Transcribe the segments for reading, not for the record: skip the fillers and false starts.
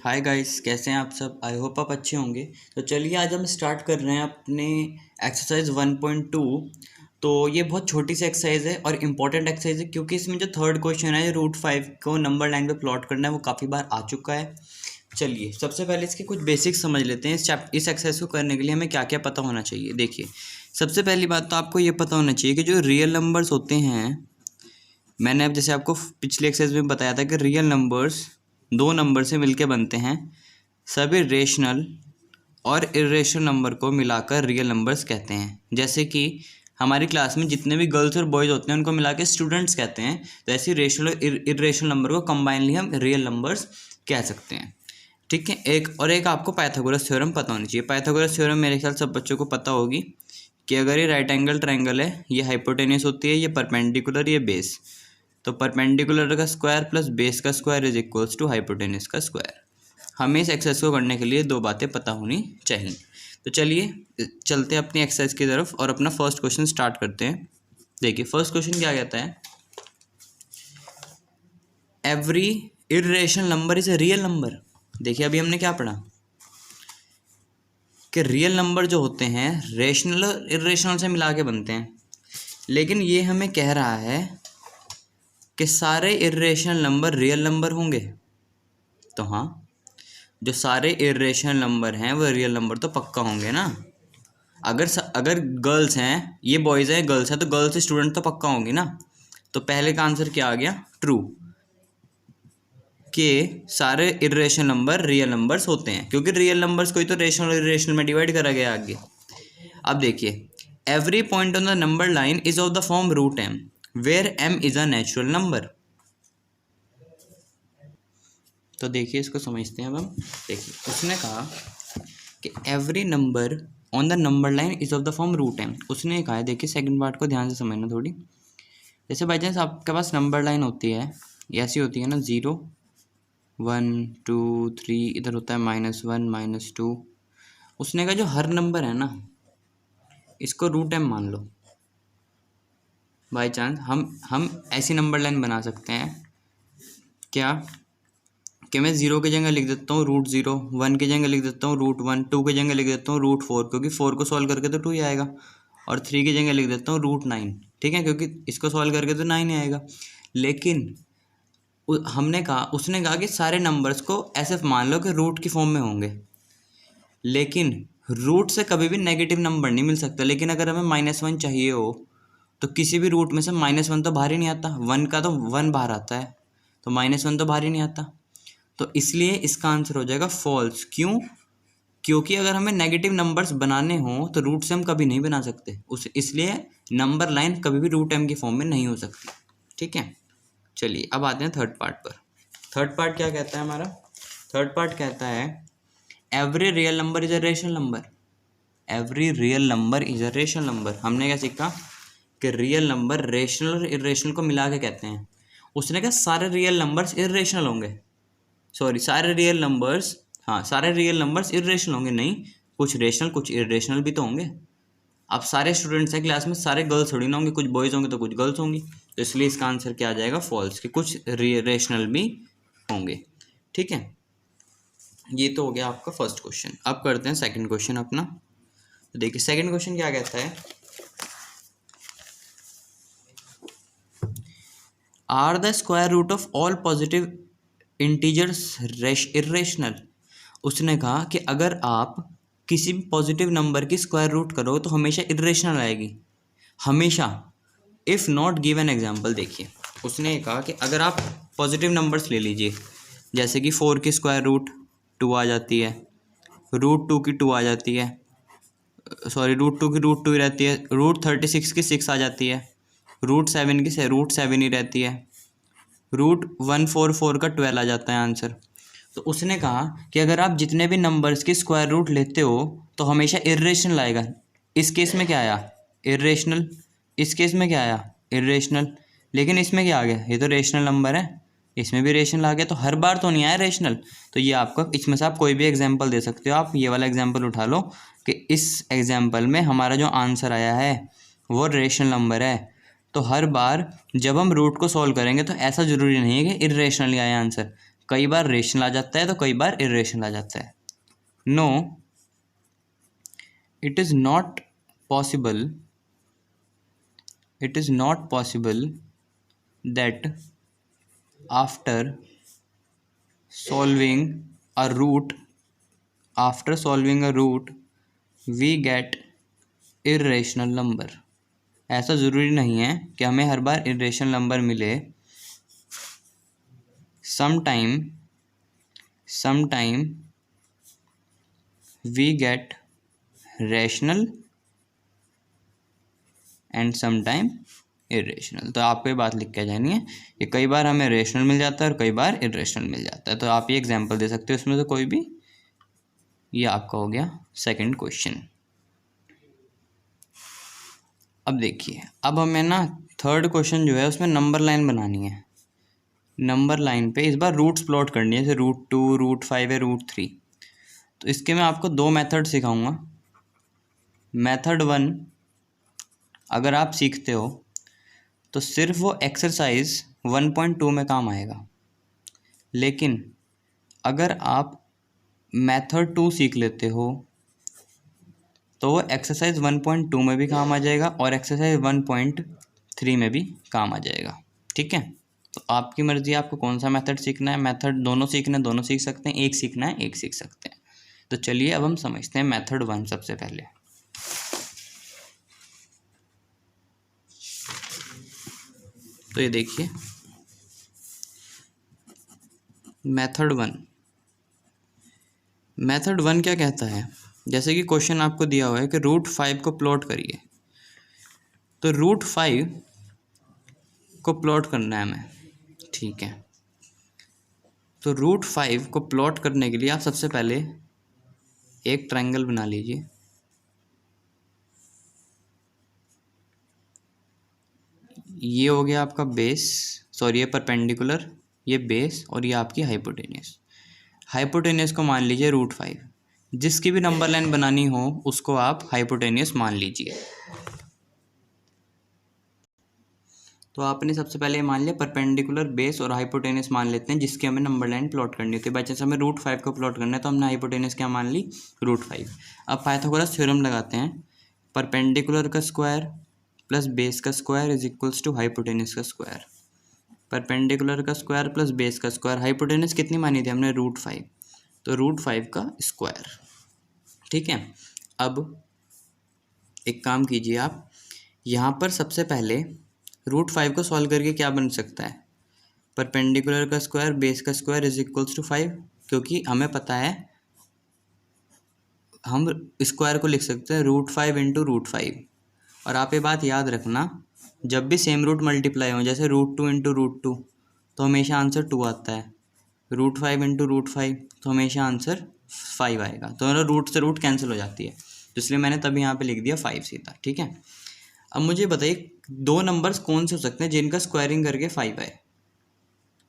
Hi guys, कैसे हैं आप सब। आई होप आप अच्छे होंगे। तो चलिए आज हम स्टार्ट कर रहे हैं अपने एक्सरसाइज 1.2। तो ये बहुत छोटी सी एक्सरसाइज है और इम्पोर्टेंट एक्सरसाइज है क्योंकि इसमें जो थर्ड क्वेश्चन है √5 को नंबर लाइन पे प्लॉट करना है वो काफ़ी बार आ चुका है। चलिए सबसे पहले इसके कुछ बेसिक्स समझ लेते हैं। इस एक्सरसाइज को करने के लिए हमें क्या क्या पता होना चाहिए। देखिए, सबसे पहली बात तो आपको ये पता होना चाहिए कि जो रियल नंबर्स होते हैं, मैंने अब जैसे आपको पिछले एक्सरसाइज में बताया था कि रियल नंबर्स दो नंबर से मिलके बनते हैं। सभी रेशनल और इरेशनल नंबर को मिलाकर रियल नंबर्स कहते हैं। जैसे कि हमारी क्लास में जितने भी गर्ल्स और बॉयज़ होते हैं उनको मिला के स्टूडेंट्स कहते हैं। तो ऐसे रेशनल और इरेशनल नंबर को कंबाइनली हम रियल नंबर्स कह सकते हैं। ठीक है। एक आपको पाइथागोरस थ्योरम पता होनी चाहिए। पाइथागोरस थ्योरम मेरे ख्याल सब बच्चों को पता होगी कि अगर ये राइट एंगल ट्रायंगल है, ये हाइपोटेन्यूस होती है, ये परपेंडिकुलर, ये बेस। तो परपेंडिकुलर का स्क्वायर प्लस बेस का square is equals to hypotenuse का स्क्वायर। हमें इस एक्सरसाइज को करने के लिए दो बातें पता होनी चाहिए। तो चलिए चलते हैं अपनी एक्सरसाइज की तरफ और अपना फर्स्ट क्वेश्चन स्टार्ट करते हैं। देखिए फर्स्ट क्वेश्चन क्या कहता है, every irrational number is a real number. देखिए अभी हमने क्या पढ़ा कि रियल नंबर जो होते हैं रेशनल और इर्रेशनल से मिला के बनते हैं, लेकिन ये हमें कह रहा है कि सारे इर्रेशनल नंबर रियल नंबर होंगे। तो हाँ, जो सारे इर्रेशनल नंबर हैं वो रियल नंबर तो पक्का होंगे ना। अगर गर्ल्स हैं, ये बॉयज़ हैं, गर्ल्स हैं, तो गर्ल्स स्टूडेंट तो पक्का होंगी ना। तो पहले का आंसर क्या आ गया, ट्रू, कि सारे इर्रेशनल नंबर रियल नंबर्स होते हैं, क्योंकि रियल नंबर्स को ही तो रेशनल और इर्रेशनल में डिवाइड करा गया आगे। अब देखिए, every point on the number line is of the form √m where m is a natural number. तो देखिए इसको समझते हैं अब हम। देखिए उसने कहा कि every number on the number line is of the form √m। उसने कहा है, देखिए सेकंड पार्ट को ध्यान से समझना थोड़ी। जैसे बाई चांस आपके पास नंबर लाइन होती है, ऐसी होती है ना, 0 1 2 3, इधर होता है -1 -2। उसने कहा जो हर नंबर है ना इसको √m मान लो। बाई चांस हम ऐसी नंबर लाइन बना सकते हैं क्या, कि मैं 0 की जगह लिख देता हूँ √0, 1 की जगह लिख देता हूँ √1, 2 की जगह लिख देता हूँ √4, क्योंकि 4 को सॉल्व करके तो 2 ही आएगा, और 3 की जगह लिख देता हूँ √9। ठीक है, क्योंकि इसको सॉल्व करके तो 9 ही आएगा। लेकिन उसने कहा कि सारे नंबर्स को ऐसे मान लो कि रूट की फॉर्म में होंगे, लेकिन रूट से कभी भी नेगेटिव नंबर नहीं मिल सकता। लेकिन अगर हमें -1 चाहिए हो तो किसी भी रूट में से -1 तो बाहर ही नहीं आता, 1 का तो 1 बाहर आता है, तो -1 तो बाहर ही नहीं आता। तो इसलिए इसका आंसर हो जाएगा फॉल्स। क्यों? क्योंकि अगर हमें नेगेटिव नंबर्स बनाने हों तो रूट से हम कभी नहीं बना सकते, इसलिए नंबर लाइन कभी भी √m की फॉर्म में नहीं हो सकती। ठीक है, चलिए अब आते हैं थर्ड पार्ट पर। थर्ड पार्ट क्या कहता है हमारा? थर्ड पार्ट कहता है every real number is a rational number. Every real number is a rational number. हमने क्या सीखा कि रियल नंबर रेशनल और इरेशनल को मिला के कहते हैं। उसने कहा सारे रियल नंबर्स इरेशनल होंगे, सॉरी सारे रियल नंबर्स, हाँ सारे रियल नंबर्स इरेशनल होंगे। नहीं, कुछ रेशनल कुछ इरेशनल भी तो होंगे। अब सारे स्टूडेंट्स हैं क्लास में, सारे गर्ल्स थोड़ी ना होंगे, कुछ बॉयज़ होंगे तो कुछ गर्ल्स होंगी। तो इसलिए इसका आंसर क्या आ जाएगा, फॉल्स, कि कुछ रेशनल भी होंगे। ठीक है, ये तो हो गया आपका फर्स्ट क्वेश्चन। अब करते हैं सेकंड क्वेश्चन अपना। तो देखिए सेकंड क्वेश्चन क्या कहता है, are the square root of all positive integers irrational. उसने कहा कि अगर आप किसी भी पॉजिटिव नंबर की स्क्वायर रूट करो तो हमेशा इरेशनल आएगी, हमेशा, if not give an example. देखिए उसने कहा कि अगर आप पॉजिटिव नंबर्स ले लीजिए, जैसे कि 4 की स्क्वायर रूट 2 आ जाती है, √2 की 2 आ जाती है, सॉरी √2 की √2 ही रहती है, √36 की 6 आ जाती है, √7 की √7 ही रहती है, √144 का 12 आ जाता है आंसर। तो उसने कहा कि अगर आप जितने भी नंबर्स की स्क्वायर रूट लेते हो तो हमेशा इरेशनल आएगा। इस केस में क्या आया, इरेशनल। इस केस में क्या आया, इरेशनल। लेकिन इसमें क्या आ गया, ये तो रेशनल नंबर है, इसमें भी रेशनल आ गया, तो हर बार तो नहीं आया रेशनल। तो ये आपका, इसमें से आप कोई भी एग्जांपल दे सकते हो। आप ये वाला एग्जांपल उठा लो कि इस एग्जांपल में हमारा जो आंसर आया है वो रेशनल नंबर है। तो हर बार जब हम रूट को सॉल्व करेंगे तो ऐसा ज़रूरी नहीं है कि इरेशनली आया आंसर, कई बार रेशनल आ जाता है तो कई बार इरेशनल आ जाता है। No, it is not possible, it is not possible that after solving a root we get irrational number। ऐसा ज़रूरी नहीं है कि हमें हर बार irrational नंबर मिले। sometime we get rational and some time irrational. तो आपको ये बात लिख के जानी है कि कई बार हमें रेशनल मिल जाता है और कई बार इरेशनल मिल जाता है। तो आप ये एग्जांपल दे सकते हो इसमें से कोई भी। ये आपका हो गया सेकंड क्वेश्चन। अब देखिए, अब हमें ना थर्ड क्वेश्चन जो है उसमें नंबर लाइन बनानी है। नंबर लाइन पे इस बार रूट्स प्लॉट करनी है, जैसे √2, √5 है, √3। तो इसके मैं आपको दो मेथड सिखाऊंगा। मेथड 1 अगर आप सीखते हो तो सिर्फ वो एक्सरसाइज 1.2 में काम आएगा, लेकिन अगर आप मेथड 2 सीख लेते हो तो वो एक्सरसाइज 1.2 में भी काम आ जाएगा और एक्सरसाइज 1.3 में भी काम आ जाएगा। ठीक है, तो आपकी मर्ज़ी, आपको कौन सा मेथड सीखना है। मेथड दोनों सीखना है, दोनों सीख सकते हैं, एक सीखना है एक सीख सकते हैं। तो चलिए अब हम समझते हैं मेथड 1 सबसे पहले। तो ये देखिए मेथड 1 क्या कहता है। जैसे कि क्वेश्चन आपको दिया हुआ है कि √5 को प्लॉट करिए, तो √5 को प्लॉट करना है हमें। ठीक है, तो √5 को प्लॉट करने के लिए आप सबसे पहले एक ट्रायंगल बना लीजिए। ये हो गया आपका बेस, सॉरी ये परपेंडिकुलर, ये बेस, और ये आपकी हाइपोटेनियस। हाइपोटेनियस को मान लीजिए √5। जिसकी भी नंबर लाइन बनानी हो उसको आप हाइपोटेनियस मान लीजिए। तो आपने सबसे पहले मान लिया परपेंडिकुलर, बेस और हाइपोटेनियस मान लेते हैं जिसकी हमें नंबर लाइन प्लॉट करनी होती है। बाई चांस हमें √5 को प्लॉट करना है तो हमने हाइपोटेनियस क्या मान ली, √5। अब पाइथागोरस थ्योरम लगाते हैं, परपेंडिकुलर का स्क्वायर प्लस बेस का square is equals to hypotenuse का स्क्वायर। परपेंडिकुलर का स्क्वायर प्लस बेस का स्क्वायर, हाइपोटेनियस कितनी मानी थी हमने, √5, तो √5 का स्क्वायर। ठीक है, अब एक काम कीजिए आप, यहाँ पर सबसे पहले √5 को सॉल्व करके क्या बन सकता है, परपेंडिकुलर का स्क्वायर बेस का स्क्वायर इज इक्वल्स टू 5, क्योंकि हमें पता है हम स्क्वायर को लिख सकते हैं √5 इंटू √5। और आप ये बात याद रखना, जब भी सेम रूट मल्टीप्लाई हो, जैसे √2 इंटू √2, तो हमेशा आंसर 2 आता है। √5 इंटू √5 तो हमेशा आंसर 5 आएगा। तो मतलब रूट से रूट कैंसिल हो जाती है, तो इसलिए मैंने तभी यहाँ पे लिख दिया 5 सीधा। ठीक है, अब मुझे बताइए दो नंबर्स कौन से हो सकते हैं जिनका स्क्वायरिंग करके 5 आए।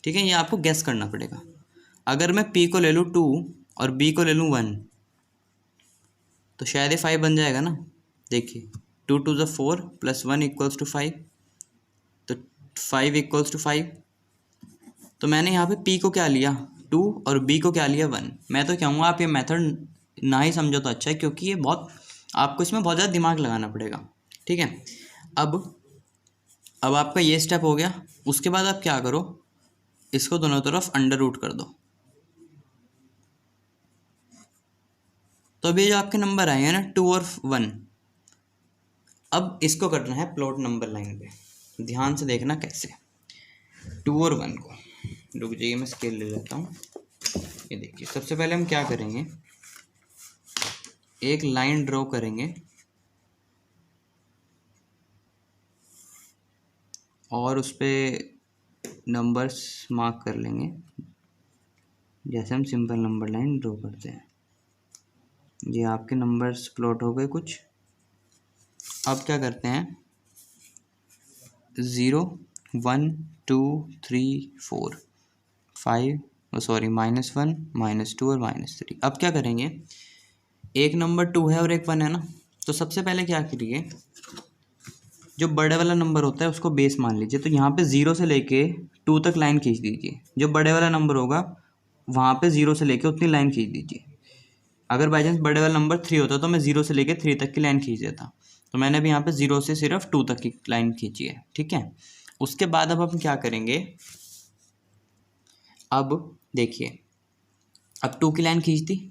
ठीक है, ये आपको गेस करना पड़ेगा। अगर मैं P को ले लूँ 2 और B को ले लूँ 1, तो शायद ये 5 बन जाएगा ना। देखिए 2 to the 4 + 1 = 5, तो 5 = 5। तो मैंने यहाँ पे P को क्या लिया 2 और B को क्या लिया 1। मैं तो कहूँगा आप ये मेथड ना ही समझो तो अच्छा है, क्योंकि ये बहुत, आपको इसमें बहुत ज़्यादा दिमाग लगाना पड़ेगा। ठीक है, अब आपका ये स्टेप हो गया। उसके बाद आप क्या करो, इसको दोनों तरफ अंडर रूट कर दो। तो अभी जो आपके नंबर आए हैं ना 2 और 1, अब इसको करना है प्लॉट नंबर लाइन पे। ध्यान से देखना कैसे, 2 और 1 को, रुक जाइए मैं स्केल ले लेता हूँ। ये देखिए सबसे पहले हम क्या करेंगे, एक लाइन ड्रॉ करेंगे और उस पर नंबर्स मार्क कर लेंगे, जैसे हम सिंपल नंबर लाइन ड्रॉ करते हैं। ये आपके नंबर्स प्लॉट हो गए कुछ। अब क्या करते हैं, 0 1 2 3 4 5 -1 -2 और -3। अब क्या करेंगे, एक नंबर 2 है और एक 1 है ना, तो सबसे पहले क्या करिए, जो बड़े वाला नंबर होता है उसको बेस मान लीजिए। तो यहाँ पे 0 से लेके 2 तक लाइन खींच दीजिए। जो बड़े वाला नंबर होगा वहाँ पे 0 से लेके उतनी लाइन खींच दीजिए। अगर बाई चांस बड़े वाला नंबर 3 होता तो मैं 0 से लेके 3 तक की लाइन खींच देता, तो मैंने अभी यहाँ पे 0 से सिर्फ 2 तक की लाइन खींची है, ठीक है। उसके बाद अब हम क्या करेंगे, अब देखिए, अब 2 की लाइन खींच दी।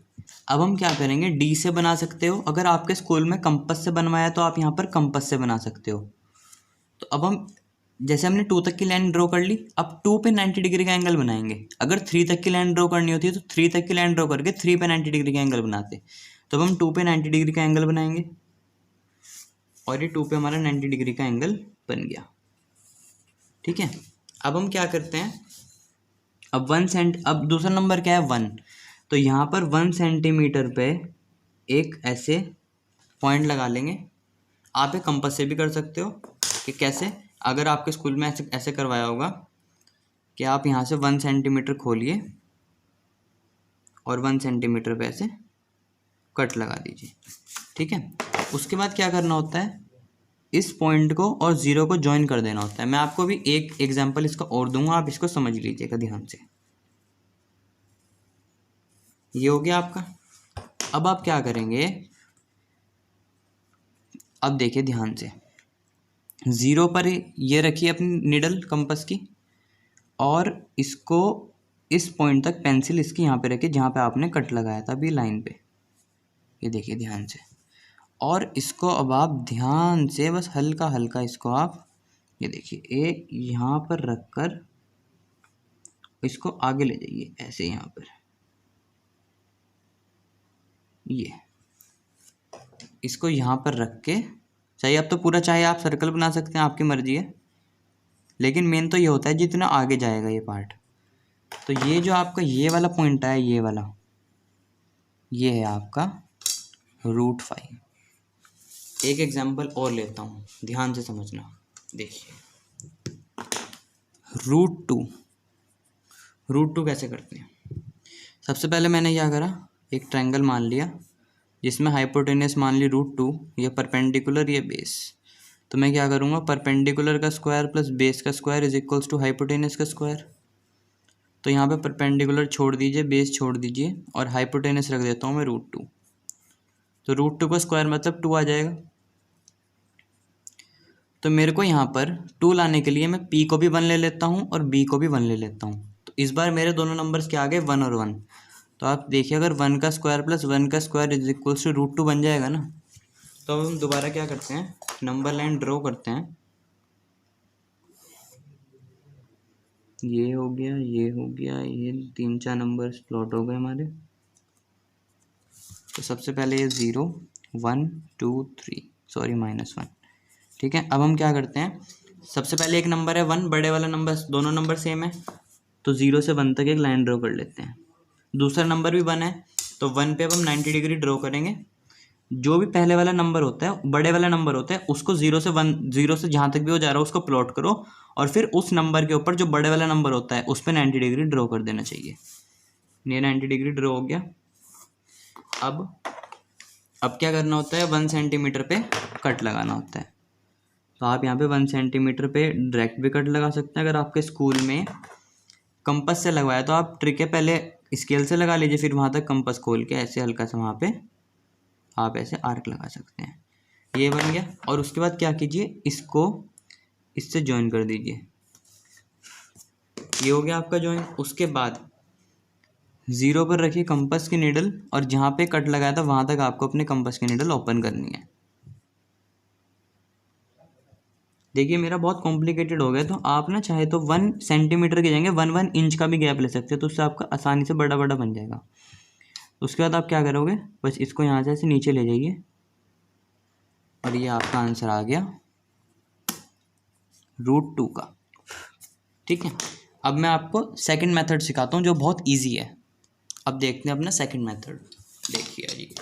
अब हम क्या करेंगे, डी से बना सकते हो, अगर आपके स्कूल में कंपास से बनवाया तो आप यहाँ पर कंपास से बना सकते हो। तो अब हम, जैसे हमने 2 तक की लाइन ड्रॉ कर ली, अब 2 पे 90 डिग्री का एंगल बनाएंगे। अगर 3 तक की लाइन ड्रॉ करनी होती है तो 3 तक की लाइन ड्रॉ करके 3 पे 90 डिग्री का एंगल बनाते। तो अब हम 2 पे 90 डिग्री का एंगल बनाएंगे और ये 2 पे हमारा 90 डिग्री का एंगल बन गया, ठीक है। अब हम क्या करते हैं, अब दूसरा नंबर क्या है 1, तो यहाँ पर 1 सेंटीमीटर पे एक ऐसे पॉइंट लगा लेंगे। आप एक कंपास से भी कर सकते हो कि कैसे, अगर आपके स्कूल में ऐसे ऐसे करवाया होगा कि आप यहाँ से 1 सेंटीमीटर खोलिए और 1 सेंटीमीटर पे ऐसे कट लगा दीजिए, ठीक है। उसके बाद क्या करना होता है, इस पॉइंट को और 0 को ज्वाइन कर देना होता है। मैं आपको भी एक एग्जांपल इसका और दूंगा, आप इसको समझ लीजिएगा ध्यान से। ये हो गया आपका। अब आप क्या करेंगे, अब देखिए ध्यान से, 0 पर ये रखिए अपनी निडल कंपास की, और इसको इस पॉइंट तक पेंसिल इसकी यहाँ पे रखिए जहाँ पे आपने कट लगाया था अभी लाइन पे, ये देखिए ध्यान से। और इसको अब आप ध्यान से बस हल्का हल्का इसको आप, ये देखिए, एक यहाँ पर रख कर इसको आगे ले जाइए ऐसे, यहाँ पर ये इसको यहाँ पर रख के, चाहिए आप तो पूरा, चाहे आप सर्कल बना सकते हैं, आपकी मर्जी है, लेकिन मेन तो ये होता है जितना आगे जाएगा ये पार्ट। तो ये जो आपका ये वाला पॉइंट है, ये वाला, ये है आपका √5। एक एग्जांपल और लेता हूँ, ध्यान से समझना। देखिए √2 कैसे करते हैं। सबसे पहले मैंने क्या करा, एक ट्रायंगल मान लिया जिसमें हाइपोटेनस मान ली √2, ये परपेंडिकुलर, ये बेस। तो मैं क्या करूँगा, परपेंडिकुलर का स्क्वायर प्लस बेस का square is equals to hypotenuse का स्क्वायर। तो यहाँ पे परपेंडिकुलर छोड़ दीजिए, बेस छोड़ दीजिए, और हाइपोटेनस रख देता हूँ मैं √2। तो √2 का स्क्वायर मतलब 2 आ जाएगा। तो मेरे को यहाँ पर 2 लाने के लिए मैं p को भी 1 ले लेता हूँ और b को भी 1 ले लेता हूँ। तो इस बार मेरे दोनों नंबर्स क्या आ गए, 1 और 1। तो आप देखिए, अगर 1 का स्क्वायर प्लस 1 का स्क्वायर इज इक्वल्स टू √2 बन जाएगा ना। तो अब हम दोबारा क्या करते हैं, नंबर लाइन ड्रॉ करते हैं। ये हो गया, ये हो गया, ये 3-4 नंबर्स प्लॉट हो गए हमारे। तो सबसे पहले ये 0 1 2 3, सॉरी -1, ठीक है। अब हम क्या करते हैं, सबसे पहले एक नंबर है 1, बड़े वाला नंबर, दोनों नंबर सेम है, तो 0 से 1 तक एक लाइन ड्रॉ कर लेते हैं। दूसरा नंबर भी 1 है, तो 1 पे अब हम 90 डिग्री ड्रॉ करेंगे। जो भी पहले वाला नंबर होता है, बड़े वाला नंबर होता है, उसको 0 से 1, 0 से जहाँ तक भी वो जा रहा है उसको प्लॉट करो, और फिर उस नंबर के ऊपर जो बड़े वाला नंबर होता है उस पर 90 डिग्री ड्रॉ कर देना चाहिए। ये 90 डिग्री ड्रॉ हो गया। अब क्या करना होता है, 1 सेंटीमीटर पे कट लगाना होता है। तो आप यहाँ पे 1 सेंटीमीटर पे डायरेक्ट भी कट लगा सकते हैं। अगर आपके स्कूल में कंपास से लगवाया तो आप ट्रिक है, पहले स्केल से लगा लीजिए, फिर वहाँ तक कंपास खोल के ऐसे हल्का सा वहाँ पे आप ऐसे आर्क लगा सकते हैं। ये बन गया। और उसके बाद क्या कीजिए, इसको इससे ज्वाइन कर दीजिए। ये हो गया आपका ज्वाइन। उसके बाद 0 पर रखिए कंपास की नीडल, और जहाँ पे कट लगाया था वहाँ तक आपको अपने कंपास की नीडल ओपन करनी है। देखिए मेरा बहुत कॉम्प्लिकेटेड हो गया, तो आप ना चाहे तो 1 सेंटीमीटर की जगह 1 इंच का भी गैप ले सकते हो, तो उससे आपका आसानी से बड़ा बड़ा बन जाएगा। उसके बाद आप क्या करोगे, बस इसको यहाँ से ऐसे नीचे ले जाइए, और ये आपका आंसर आ गया √2 का, ठीक है। अब मैं आपको सेकंड मेथड सिखाता हूँ जो बहुत इजी है। अब देखते हैं अपना सेकंड मेथड। देखिए जी,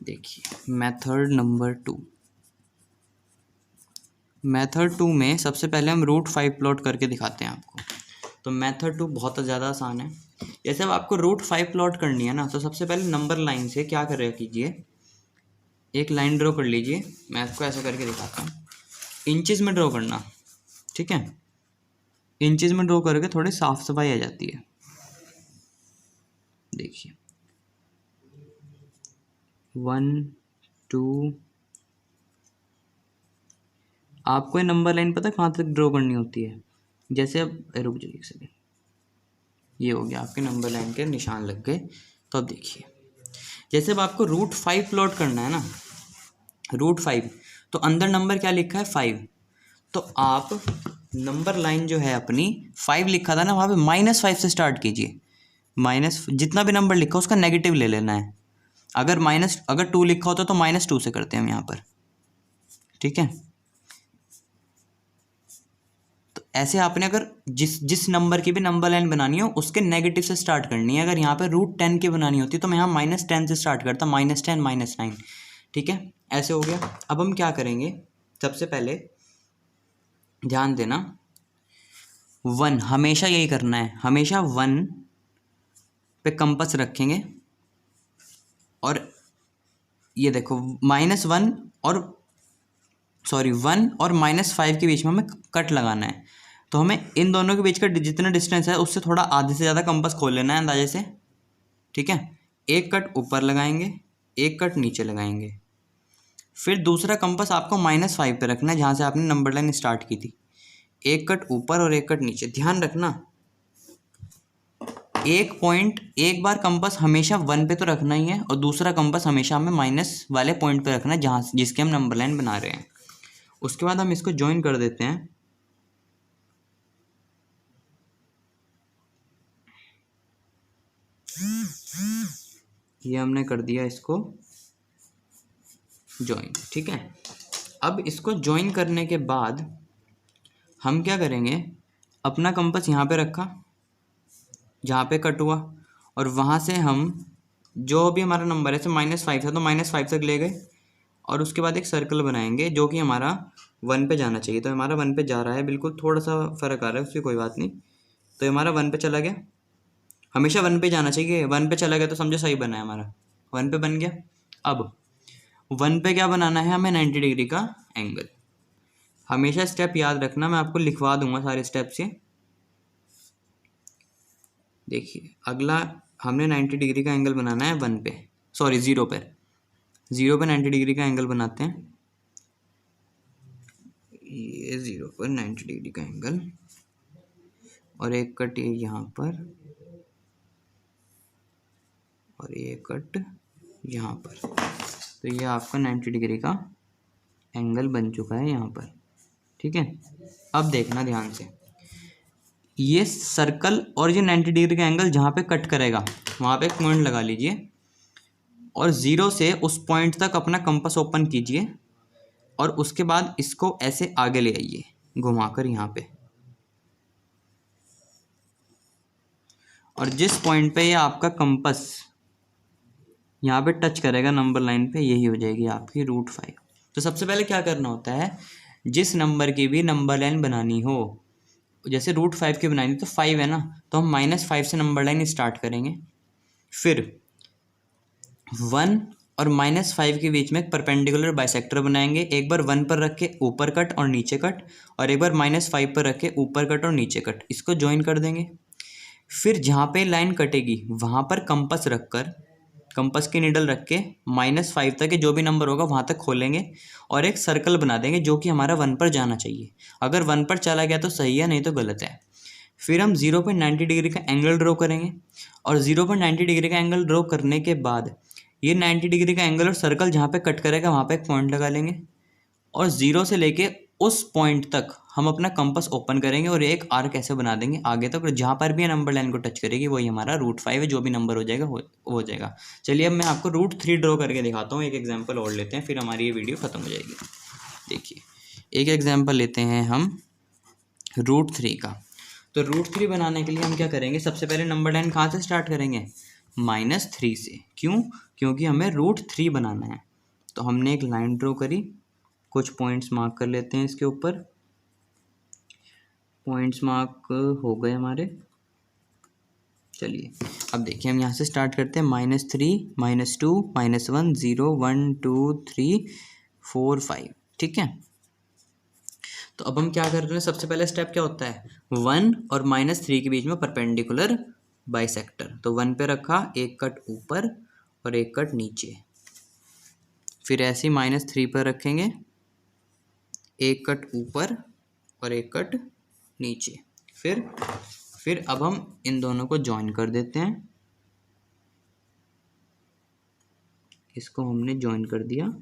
देखिए मेथड नंबर 2। मेथड 2 में सबसे पहले हम √5 प्लॉट करके दिखाते हैं आपको। तो मेथड 2 बहुत ज़्यादा आसान है। जैसे अब आपको √5 प्लॉट करनी है ना, तो सबसे पहले नंबर लाइन से क्या कर कीजिए, एक लाइन ड्रॉ कर लीजिए। मैं आपको ऐसा करके दिखाता हूँ, इंचेस में ड्रॉ करना, ठीक है। इंचेस में ड्रॉ करके थोड़ी साफ सफाई आ जाती है। देखिए 1 2, आपको ये नंबर लाइन पता है कहाँ तक ड्रॉ करनी होती है? जैसे अब रुक जाइए एक सेकेंड, ये हो गया आपके नंबर लाइन के निशान लग गए। तो अब देखिए जैसे अब आपको √5 प्लॉट करना है ना, √5, तो अंदर नंबर क्या लिखा है 5, तो आप नंबर लाइन जो है अपनी 5 लिखा था ना, वहाँ पे -5 से स्टार्ट कीजिए। माइनस जितना भी नंबर लिखा उसका नेगेटिव ले लेना है। अगर 2 लिखा होता तो -2 से करते हैं हम यहाँ पर, ठीक है। तो ऐसे आपने अगर जिस नंबर की भी नंबर लाइन बनानी हो उसके नेगेटिव से स्टार्ट करनी है। अगर यहाँ पे √10 की बनानी होती तो मैं यहाँ -10 से स्टार्ट करता, -10 -9, ठीक है। ऐसे हो गया। अब हम क्या करेंगे, सबसे पहले ध्यान देना 1 हमेशा यही करना है, हमेशा 1 पे कंपास रखेंगे और ये देखो -1 और 1 और -5 के बीच में हमें कट लगाना है। तो हमें इन दोनों के बीच का जितना डिस्टेंस है उससे थोड़ा आधे से ज़्यादा कंपास खोल लेना है अंदाजे से, ठीक है। एक कट ऊपर लगाएंगे, एक कट नीचे लगाएंगे, फिर दूसरा कंपास आपको -5 पे रखना है जहाँ से आपने नंबर लाइन स्टार्ट की थी। एक कट ऊपर और एक कट नीचे। ध्यान रखना एक बार कंपास हमेशा 1 पे तो रखना ही है और दूसरा कंपास हमेशा हमें माइनस वाले पॉइंट पे रखना है जहाँ जिसके हम नंबर लाइन बना रहे हैं। उसके बाद हम इसको ज्वाइन कर देते हैं। ये हमने कर दिया इसको ज्वाइन, ठीक है। अब इसको ज्वाइन करने के बाद हम क्या करेंगे, अपना कंपास यहाँ पे रखा जहाँ पे कट हुआ और वहाँ से हम जो भी हमारा नंबर है जैसे -5 था तो -5 तक ले गए और उसके बाद एक सर्कल बनाएंगे जो कि हमारा 1 पे जाना चाहिए। तो हमारा 1 पे जा रहा है, बिल्कुल थोड़ा सा फ़र्क आ रहा है उसकी कोई बात नहीं। तो हमारा 1 पे चला गया, हमेशा 1 पे जाना चाहिए। 1 पे चला गया तो समझो सही बना है हमारा, 1 पे बन गया। अब 1 पे क्या बनाना है हमें, 90 डिग्री का एंगल। हमेशा स्टेप याद रखना, मैं आपको लिखवा दूंगा सारे स्टेप्स ये। देखिए अगला हमने 90 डिग्री का एंगल बनाना है 1 पे, सॉरी 0 पे 90 डिग्री का एंगल बनाते हैं। ये 0 पर 90 डिग्री का एंगल और एक कट ये यहाँ पर और ये कट यहाँ पर। तो ये आपका 90 डिग्री का एंगल बन चुका है यहाँ पर, ठीक है। अब देखना ध्यान से, ये सर्कल और ये 90 डिग्री का एंगल जहाँ पे कट करेगा वहाँ पे एक पॉइंट लगा लीजिए और 0 से उस पॉइंट तक अपना कंपास ओपन कीजिए और उसके बाद इसको ऐसे आगे ले आइए घुमाकर यहाँ पे, और जिस पॉइंट पे ये आपका कंपास यहाँ पे टच करेगा नंबर लाइन पे, यही हो जाएगी आपकी √5। तो सबसे पहले क्या करना होता है, जिस नंबर की भी नंबर लाइन बनानी हो, जैसे √5 की बनानी तो 5 है ना, तो हम -5 से नंबर लाइन स्टार्ट करेंगे। फिर 1 और -5 के बीच में एक परपेंडिकुलर बाइसेक्टर बनाएंगे। एक बार 1 पर रख के ऊपर कट और नीचे कट और एक बार -5 पर रख के ऊपर कट और नीचे कट, इसको ज्वाइन कर देंगे। फिर जहाँ पे लाइन कटेगी वहाँ पर कंपास रखकर, कंपास की नीडल रख के -5 तक के जो भी नंबर होगा वहाँ तक खोलेंगे और एक सर्कल बना देंगे जो कि हमारा 1 पर जाना चाहिए। अगर 1 पर चला गया तो सही है, नहीं तो गलत है। फिर हम 0.90 डिग्री का एंगल ड्रॉ करेंगे और 0.90 डिग्री का एंगल ड्रॉ करने के बाद ये 90 डिग्री का एंगल और सर्कल जहाँ पे कट करेगा वहाँ पे एक पॉइंट लगा लेंगे और 0 से लेके उस पॉइंट तक हम अपना कंपास ओपन करेंगे और एक आर्क ऐसे बना देंगे आगे तक, और जहाँ पर भी ये नंबर लाइन को टच करेगी वही हमारा √5 है। जो भी नंबर हो जाएगा हो जाएगा। चलिए अब मैं आपको √3 ड्रॉ करके दिखाता हूँ। एक एग्जाम्पल और लेते हैं, फिर हमारी ये वीडियो ख़त्म हो जाएगी। देखिए एक एग्जाम्पल लेते हैं हम √3 का। तो √3 बनाने के लिए हम क्या करेंगे, सबसे पहले नंबर लाइन कहाँ से स्टार्ट करेंगे, -3 से। क्यों, क्योंकि हमें √3 बनाना है। तो हमने एक लाइन ड्रॉ करी, कुछ पॉइंट्स मार्क कर लेते हैं इसके ऊपर। पॉइंट्स मार्क हो गए हमारे। चलिए अब देखिए हम यहाँ से स्टार्ट करते हैं, -3 -2 -1 0 1 2 3 4 5, ठीक है। तो अब हम क्या कर रहे हैं, सबसे पहले स्टेप क्या होता है, 1 और -3 के बीच में परपेंडिकुलर बाइसेक्टर। तो 1 पे रखा, एक कट ऊपर और एक कट नीचे, फिर ऐसे ही -3 पर रखेंगे, एक कट ऊपर और एक कट नीचे। फिर अब हम इन दोनों को ज्वाइन कर देते हैं, इसको हमने ज्वाइन कर दिया।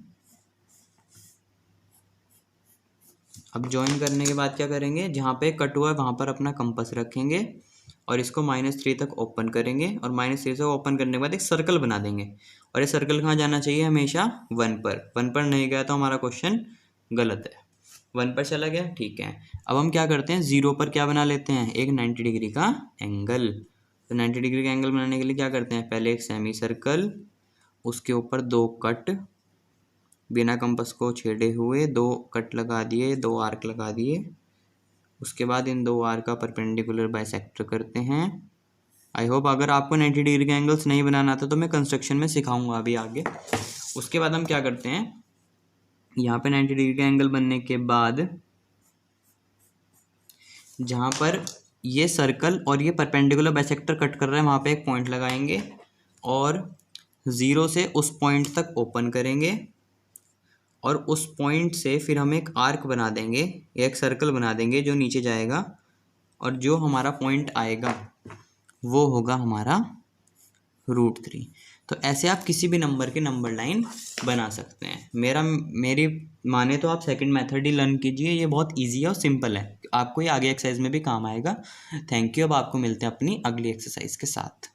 अब ज्वाइन करने के बाद क्या करेंगे, जहाँ पे कट हुआ है वहाँ पर अपना कंपास रखेंगे और इसको -3 तक ओपन करेंगे और -3 से ओपन करने के बाद एक सर्कल बना देंगे। और ये सर्कल कहाँ जाना चाहिए, हमेशा 1 पर। 1 पर नहीं गया तो हमारा क्वेश्चन गलत है। 1 पर चला गया, ठीक है। अब हम क्या करते हैं, 0 पर क्या बना लेते हैं, एक 90 डिग्री का एंगल। तो 90 डिग्री का एंगल बनाने के लिए क्या करते हैं, पहले एक सेमी सर्कल, उसके ऊपर 2 कट, बिना कंपास को छेड़े हुए 2 कट लगा दिए, 2 आर्क लगा दिए। उसके बाद इन 2 आर्क का परपेंडिकुलर बाइसेक्टर करते हैं। आई होप अगर आपको 90 डिग्री के एंगल्स नहीं बनाना आता तो मैं कंस्ट्रक्शन में सिखाऊंगा अभी आगे। उसके बाद हम क्या करते हैं, यहाँ पे 90 डिग्री का एंगल बनने के बाद जहाँ पर ये सर्कल और ये परपेंडिकुलर बाइसेक्टर कट कर रहा है वहाँ पे एक पॉइंट लगाएंगे और 0 से उस पॉइंट तक ओपन करेंगे और उस पॉइंट से फिर हम एक आर्क बना देंगे, एक सर्कल बना देंगे जो नीचे जाएगा और जो हमारा पॉइंट आएगा वो होगा हमारा √3। तो ऐसे आप किसी भी नंबर की नंबर लाइन बना सकते हैं। मेरी माने तो आप सेकंड मेथड ही लर्न कीजिए, ये बहुत इजी है और सिंपल है, आपको ये आगे एक्सरसाइज में भी काम आएगा। Thank you. अब आपको मिलते हैं अपनी अगली एक्सरसाइज के साथ।